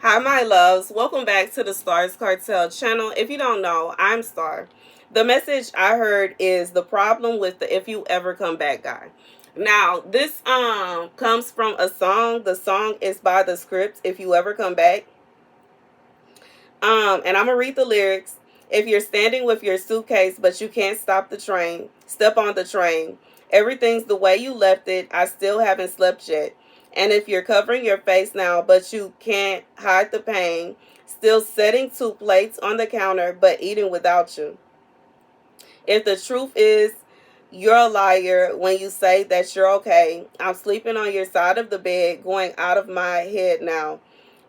Hi, my loves. Welcome back to the Starscartel channel. If you don't know, I'm Star. The message I heard is the problem with the if you ever come back guy. Now, this comes from a song. The song is by the Script, If You Ever Come Back. And I'm gonna read the lyrics. If you're standing with your suitcase but you can't stop the train, step on the train. Everything's the way you left it. I still haven't slept yet. And if you're covering your face now but you can't hide the pain, still setting two plates on the counter but eating without you. If the truth is you're a liar when you say that you're okay, I'm sleeping on your side of the bed, going out of my head now.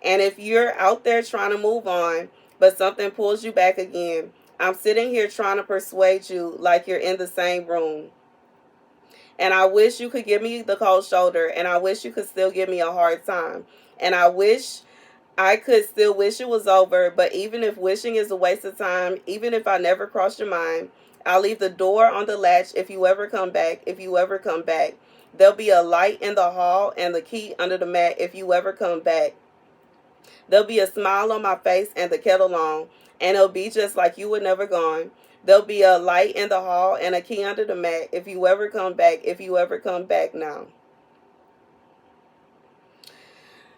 And if you're out there trying to move on, but something pulls you back again, I'm sitting here trying to persuade you like you're in the same room. And I wish you could give me the cold shoulder, and I wish you could still give me a hard time. And I wish I could still wish it was over, but even if wishing is a waste of time, even if I never cross your mind, I'll leave the door on the latch if you ever come back, if you ever come back. There'll be a light in the hall and the key under the mat if you ever come back. There'll be a smile on my face and the kettle on, and it'll be just like you were never gone. There'll be a light in the hall and a key under the mat if you ever come back, if you ever come back now.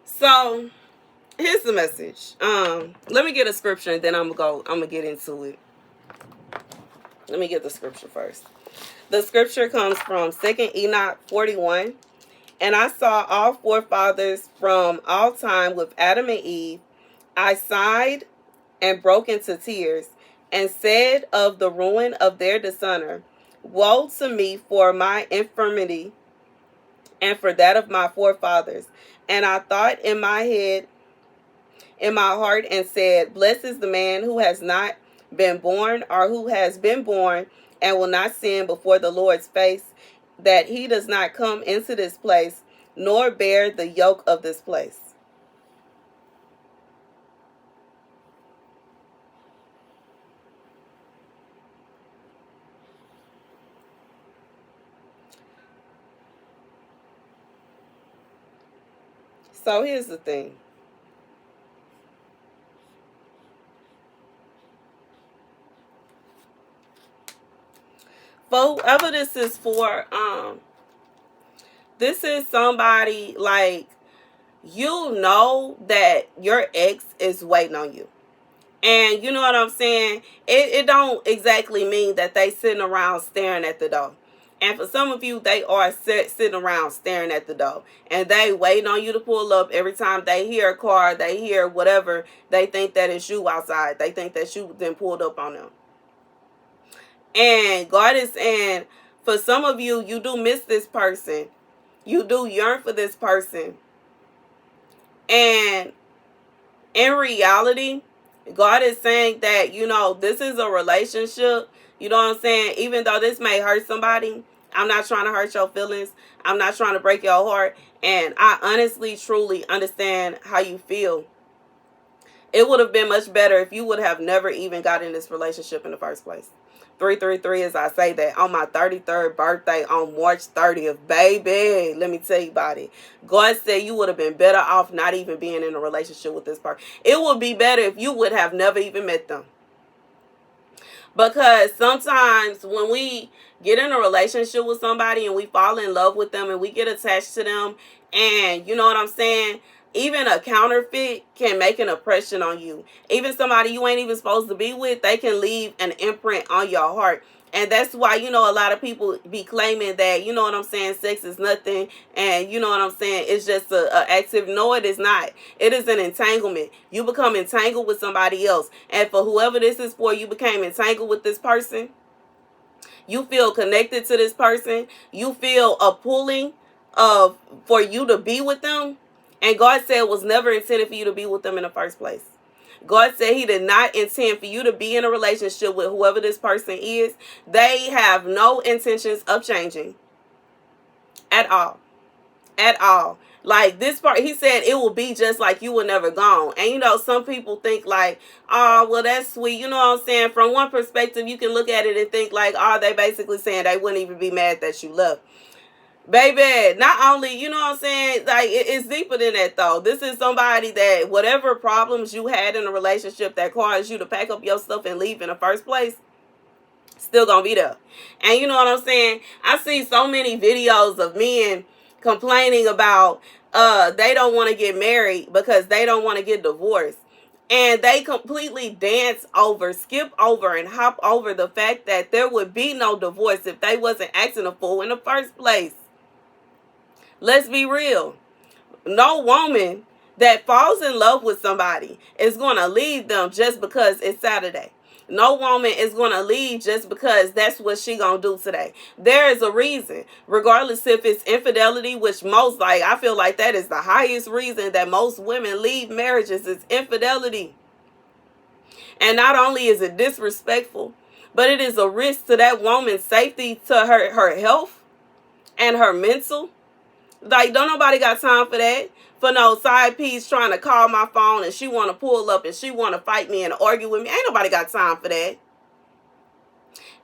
So, here's the message. Let me get a scripture and then I'm gonna get into it. Let me get the scripture first. The scripture comes from 2 Enoch 41. And I saw all forefathers from all time with Adam and Eve. I sighed and broke into tears and said of the ruin of their dishonor, woe to me for my infirmity and for that of my forefathers. And I thought in my head, in my heart, and said, blessed is the man who has not been born, or who has been born and will not sin before the Lord's face, that he does not come into this place, nor bear the yoke of this place. So here's the thing. For whoever this is for, this is somebody like, you know that your ex is waiting on you. And you know what I'm saying? It don't exactly mean that they sitting around staring at the door. And for some of you, they are sitting around staring at the door. And they waiting on you to pull up every time they hear a car, they hear whatever. They think that it's you outside. They think that you then pulled up on them. And God is saying, for some of you, you do miss this person. You do yearn for this person. And in reality, God is saying that, you know, this is a relationship. You know what I'm saying? Even though this may hurt somebody, I'm not trying to hurt your feelings. I'm not trying to break your heart. And I honestly, truly understand how you feel. It would have been much better if you would have never even got in this relationship in the first place. 333, as I say that, on my 33rd birthday on March 30th, baby, let me tell you about it. God said you would have been better off not even being in a relationship with this person. It would be better if you would have never even met them. Because sometimes when we get in a relationship with somebody and we fall in love with them and we get attached to them, and you know what I'm saying, even a counterfeit can make an impression on you. Even somebody you ain't even supposed to be with, they can leave an imprint on your heart. And that's why, you know, a lot of people be claiming that, you know what I'm saying, sex is nothing. And you know what I'm saying, it's just a active. No, it is not. It is an entanglement. You become entangled with somebody else. And for whoever this is for, you became entangled with this person. You feel connected to this person. You feel a pulling of for you to be with them. And God said it was never intended for you to be with them in the first place. God said he did not intend for you to be in a relationship with whoever this person is. They have no intentions of changing. At all. At all. Like this part, he said it will be just like you were never gone. And you know, some people think like, oh, well, that's sweet. You know what I'm saying? From one perspective, you can look at it and think like, oh, they basically saying they wouldn't even be mad that you left. Baby, not only, you know what I'm saying, like, it's deeper than that, though. This is somebody that whatever problems you had in a relationship that caused you to pack up your stuff and leave in the first place, still gonna be there. And you know what I'm saying? I see so many videos of men complaining about they don't want to get married because they don't want to get divorced. And they completely dance over, skip over, and hop over the fact that there would be no divorce if they wasn't acting a fool in the first place. Let's be real. No woman that falls in love with somebody is going to leave them just because it's Saturday. No woman is going to leave just because that's what she going to do today. There is a reason, regardless if it's infidelity, which most, like, I feel like that is the highest reason that most women leave marriages is infidelity. And not only is it disrespectful, but it is a risk to that woman's safety, to her health and her mental. Like, don't nobody got time for that. For no side piece trying to call my phone and she want to pull up and she want to fight me and argue with me. Ain't nobody got time for that.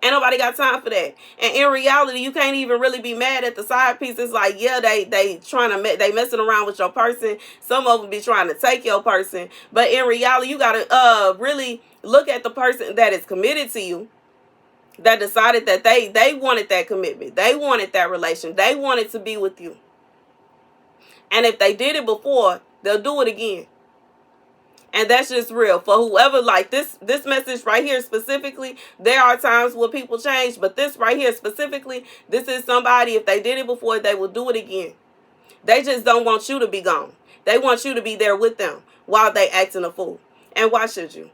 Ain't nobody got time for that. And in reality, you can't even really be mad at the side piece. It's like, yeah, they trying to, they messing around with your person. Some of them be trying to take your person. But in reality, you got to really look at the person that is committed to you, that decided that they wanted that commitment. They wanted that relation. They wanted to be with you. And if they did it before, they'll do it again. And that's just real. For whoever, like this message right here specifically, there are times where people change. But this right here specifically, this is somebody, if they did it before, they will do it again. They just don't want you to be gone. They want you to be there with them while they acting a fool. And why should you?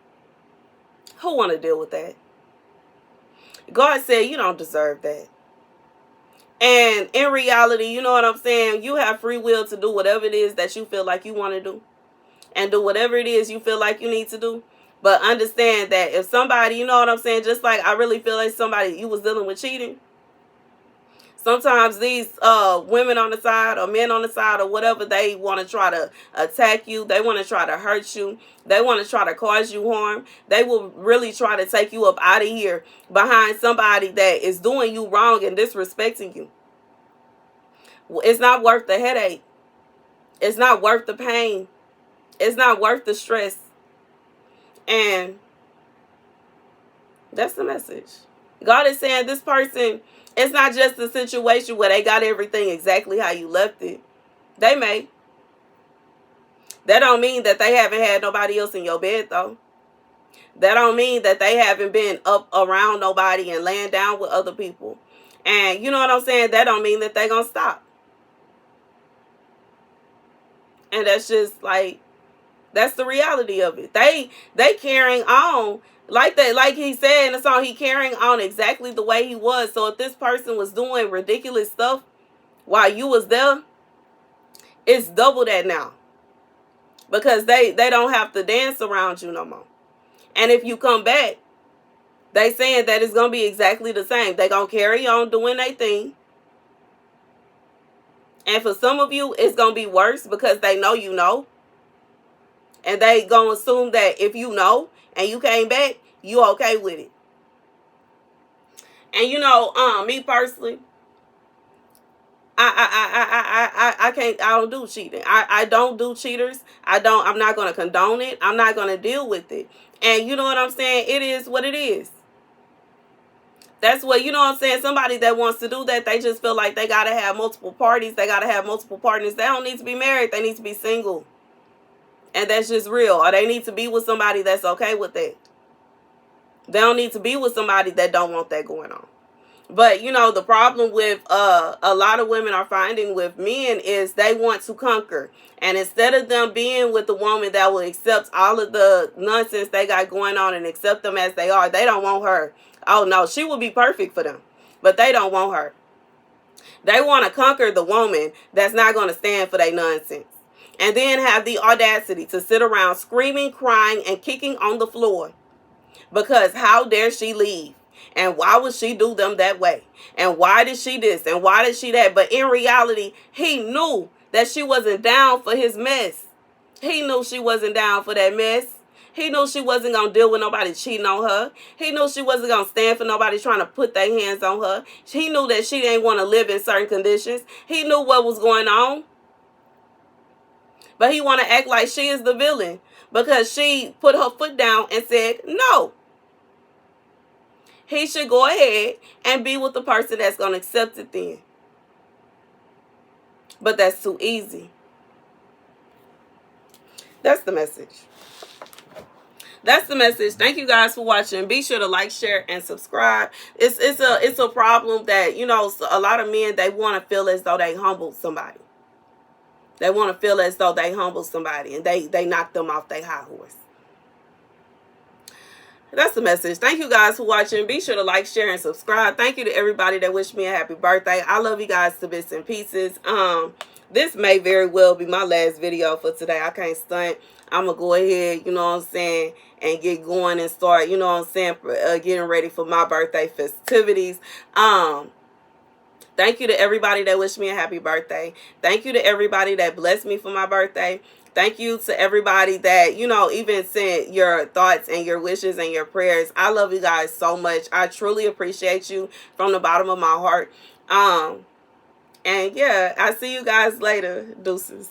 Who want to deal with that? God said you don't deserve that. And in reality, you know what I'm saying? You have free will to do whatever it is that you feel like you want to do. And do whatever it is you feel like you need to do. But understand that if somebody, you know what I'm saying? Just like I really feel like somebody, you was dealing with cheating. Sometimes these women on the side or men on the side or whatever, they want to try to attack you. They want to try to hurt you. They want to try to cause you harm. They will really try to take you up out of here behind somebody that is doing you wrong and disrespecting you. It's not worth the headache. It's not worth the pain. It's not worth the stress. And that's the message. God is saying this person, it's not just a situation where they got everything exactly how you left it. They may. That don't mean that they haven't had nobody else in your bed, though. That don't mean that they haven't been up around nobody and laying down with other people. And you know what I'm saying? That don't mean that they gonna stop. And that's just like, that's the reality of it. They carrying on like that, like he said in the song, he carrying on exactly the way he was. So if this person was doing ridiculous stuff while you was there, it's double that now. Because they don't have to dance around you no more. And if you come back, they saying that it's going to be exactly the same. They going to carry on doing their thing. And for some of you, it's going to be worse because they know you know. And they going to assume that if you know and you came back, you okay with it. And you know, me personally, I can't, I don't do cheating. I don't do cheaters. I'm not going to condone it. I'm not going to deal with it. And you know what I'm saying? It is what it is. That's what, you know what I'm saying? Somebody that wants to do that, they just feel like they got to have multiple parties. They got to have multiple partners. They don't need to be married. They need to be single. And that's just real. Or they need to be with somebody that's okay with that. They don't need to be with somebody that don't want that going on. But, you know, the problem with a lot of women are finding with men is they want to conquer. And instead of them being with the woman that will accept all of the nonsense they got going on and accept them as they are, they don't want her. Oh, no, she will be perfect for them. But they don't want her. They want to conquer the woman that's not going to stand for their nonsense. And then have the audacity to sit around screaming, crying, and kicking on the floor. Because how dare she leave? And why would she do them that way? And why did she this? And why did she that? But in reality, he knew that she wasn't down for his mess. He knew she wasn't down for that mess. He knew she wasn't going to deal with nobody cheating on her. He knew she wasn't going to stand for nobody trying to put their hands on her. He knew that she didn't want to live in certain conditions. He knew what was going on. But he want to act like she is the villain because she put her foot down and said no. He should go ahead and be with the person that's going to accept it then. But that's too easy. That's the message. That's the message. Thank you guys for watching. Be sure to like, share, and subscribe. It's a problem that, you know, a lot of men, they want to feel as though they humbled somebody. They want to feel as though they humbled somebody and they knocked them off their high horse. That's the message. Thank you guys for watching. Be sure to like, share, and subscribe. Thank you to everybody that wished me a happy birthday. I love you guys to bits and pieces. This may very well be my last video for today. I can't stunt. I'm going to go ahead, you know what I'm saying, and get going and start, you know what I'm saying, getting ready for my birthday festivities. Thank you to everybody that wished me a happy birthday. Thank you to everybody that blessed me for my birthday. Thank you to everybody that, you know, even sent your thoughts and your wishes and your prayers. I love you guys so much. I truly appreciate you from the bottom of my heart. And yeah, I'll see you guys later. Deuces.